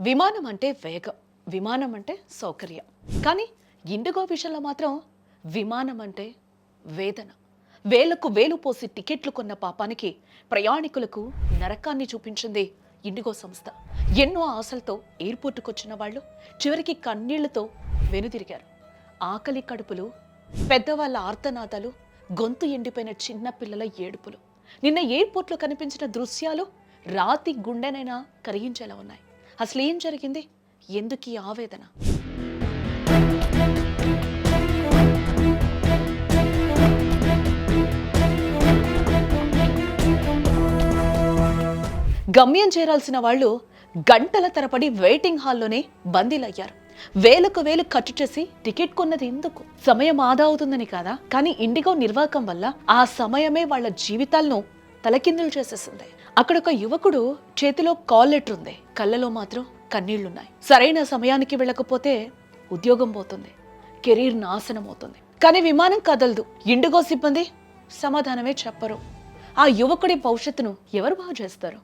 విమానం అంటే వేగం, విమానం అంటే సౌకర్యం. కానీ ఇండిగో విషయంలో మాత్రం విమానం అంటే వేదన. వేలకు వేలు పోసి టికెట్లు కొన్న పాపానికి ప్రయాణికులకు నరకాన్ని చూపించింది ఇండిగో సంస్థ. ఎన్నో ఆశలతో ఎయిర్పోర్టుకు వచ్చిన వాళ్ళు చివరికి కన్నీళ్లతో వెనుదిరిగారు. ఆకలి కడుపులు, పెద్దవాళ్ళ ఆర్తనాదాలు, గొంతు ఎండిపోయిన చిన్న పిల్లల ఏడుపులు. నిన్న ఎయిర్పోర్ట్లో కనిపించిన దృశ్యాలు రాతి గుండెనైనా కరిగించేలా ఉన్నాయి. అసలు ఏం జరిగింది? ఎందుకు ఈ ఆవేదన? గమ్యం చేరాల్సిన వాళ్ళు గంటల తరబడి వెయిటింగ్ హాల్లోనే బందీలయ్యారు. వేలకు వేలు ఖర్చు చేసి టికెట్ కొన్నది ఎందుకు? సమయం ఆదా అవుతుందని కాదా? కానీ ఇండిగో నిర్వాకం వల్ల ఆ సమయమే వాళ్ళ జీవితాలను తలకిందులు చేసేసింది. అక్కడ ఒక యువకుడు చేతిలో కాల్ లెటర్ ఉంది, కళ్ళలో మాత్రం కన్నీళ్లున్నాయి. సరైన సమయానికి వెళ్ళకపోతే ఉద్యోగం పోతుంది, కెరీర్ నాశనం అవుతుంది. కానీ విమానం కదలదు. ఇండిగో సిబ్బంది సమాధానమే చెప్పరు. ఆ యువకుడి భవిష్యత్తును ఎవరు బాగు చేస్తారు?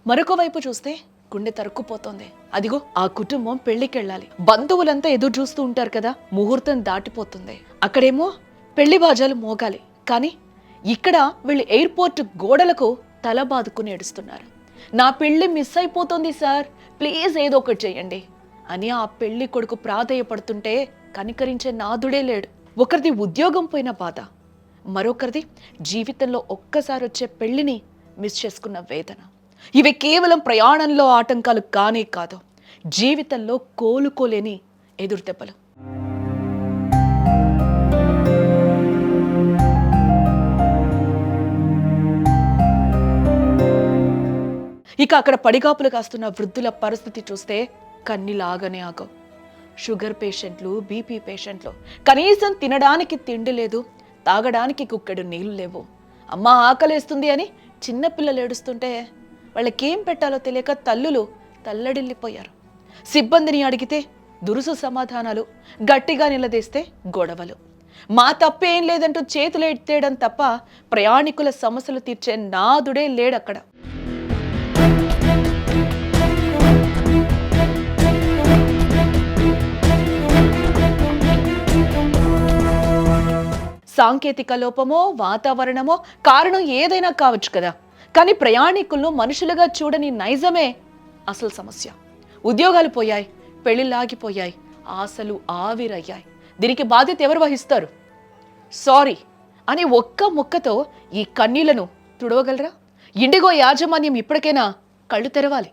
మరొక వైపు చూస్తే గుండె తరుక్కుపోతోంది. అదిగో ఆ కుటుంబం పెళ్లికెళ్ళాలి. బంధువులంతా ఎదురు చూస్తూ ఉంటారు కదా, ముహూర్తం దాటిపోతుంది. అక్కడేమో పెళ్లి బాజాలు మోగాలి. కానీ ఇక్కడ వీళ్ళు ఎయిర్పోర్ట్ గోడలకు తల బాదుకుని ఏడుస్తున్నారు. నా పెళ్లి మిస్ అయిపోతుంది సార్, ప్లీజ్ ఏదో ఒకటి చేయండి అని ఆ పెళ్లి కొడుకు ప్రాధేయపడుతుంటే కనికరించే నాదుడే లేడు. ఒకరిది ఉద్యోగం పోయిన బాధ, మరొకరిది జీవితంలో ఒక్కసారి వచ్చే పెళ్లిని మిస్ చేసుకున్న వేదన. ఇవి కేవలం ప్రయాణంలో ఆటంకాలు కానే కాదు, జీవితంలో కోలుకోలేని ఎదురుదెబ్బలు. ఇక అక్కడ పడిగాపులు కాస్తున్న వృద్ధుల పరిస్థితి చూస్తే కన్నీలాగనే ఆగవు. షుగర్ పేషెంట్లు, బీపీ పేషెంట్లు, కనీసం తినడానికి తిండి లేదు, తాగడానికి కుక్కడు నీళ్లు లేవు. అమ్మ ఆకలేస్తుంది అని చిన్నపిల్లలు ఏడుస్తుంటే వాళ్ళకేం పెట్టాలో తెలియక తల్లులు తల్లడిల్లిపోయారు. సిబ్బందిని అడిగితే దురుసు సమాధానాలు, గట్టిగా నిలదీస్తే గొడవలు. మా తప్పేం లేదంటూ చేతులు ఎత్తేయడం తప్ప ప్రయాణికుల సమస్యలు తీర్చే నాదుడే లేడక్కడ. సాంకేతిక లోపమో, వాతావరణమో, కారణం ఏదైనా కావచ్చు కదా. కానీ ప్రయాణికులను మనుషులుగా చూడని నైజమే అసలు సమస్య. ఉద్యోగాలు పోయాయి, పెళ్లిలాగిపోయాయి, ఆశలు ఆవిరయ్యాయి. దీనికి బాధ్యత ఎవరు వహిస్తారు? సారీ అని ఒక్క ముక్కతో ఈ కన్నీళ్లను తుడవగలరా? ఇండిగో యాజమాన్యం ఇప్పటికైనా కళ్ళు తెరవాలి.